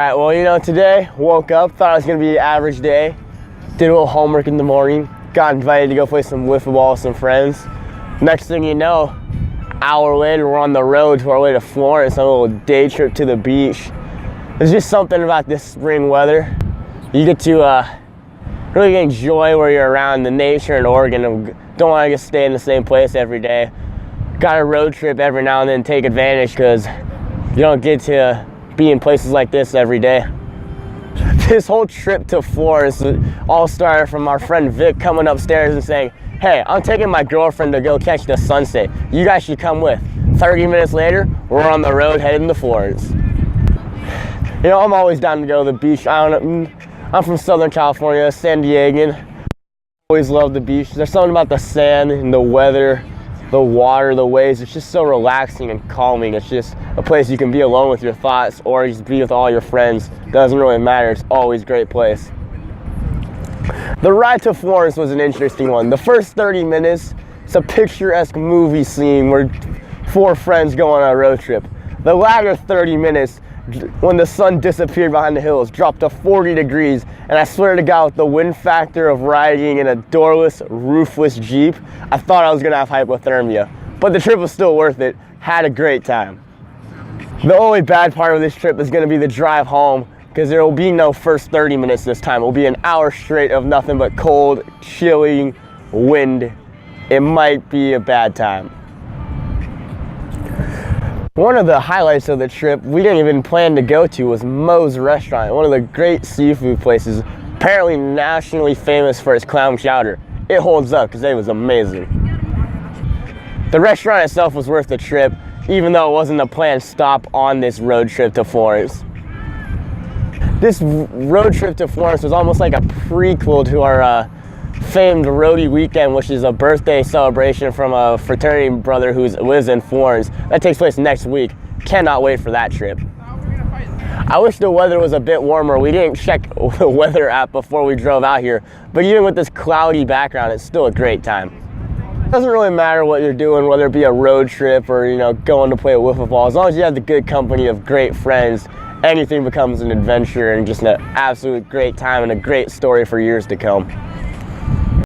Alright, well, today woke up, thought it was going to be an average day. Did a little homework in the morning, got invited to go play some wiffle ball with some friends. Next thing you know, hour later, we're on the road to our way to Florence on a little day trip to the beach. There's just something about this spring weather. You get to really enjoy where you're around the nature in Oregon and don't want to just stay in the same place every day. Got a road trip every now and then, take advantage because you don't get to be in places like this every day. This whole trip to Florence all started from our friend Vic coming upstairs and saying, "Hey, I'm taking my girlfriend to go catch the sunset. You guys should come with." 30 minutes later, we're on the road heading to Florence. I'm always down to go to the beach. I'm from Southern California, San Diegan. Always love the beach. There's something about the sand and the weather, the water, the waves. It's just so relaxing and calming. It's just a place you can be alone with your thoughts or just be with all your friends. Doesn't really matter. It's always a great place. The ride to Florence was an interesting one. The first 30 minutes, it's a picturesque movie scene where 4 friends go on a road trip. The latter 30 minutes, when the sun disappeared behind the hills, dropped to 40 degrees, and I swear to God, with the wind factor of riding in a doorless, roofless Jeep, I thought I was gonna have hypothermia. But the trip was still worth it. Had a great time. The only bad part of this trip is gonna be the drive home, because there will be no first 30 minutes this time. It will be an hour straight of nothing but cold, chilling wind. It might be a bad time. One of the highlights of the trip we didn't even plan to go to was Moe's Restaurant, one of the great seafood places, apparently nationally famous for its clam chowder. It holds up because it was amazing. The restaurant itself was worth the trip, even though it wasn't a planned stop on this road trip to Florence. This road trip to Florence was almost like a prequel to our famed Roadie Weekend, which is a birthday celebration from a fraternity brother who lives in Florence. That takes place next week. Cannot wait for that trip. I wish the weather was a bit warmer. We didn't check the weather app before we drove out here, but even with this cloudy background, it's still a great time. It doesn't really matter what you're doing, whether it be a road trip or going to play a wiffle ball. As long as you have the good company of great friends, anything becomes an adventure and just an absolute great time and a great story for years to come.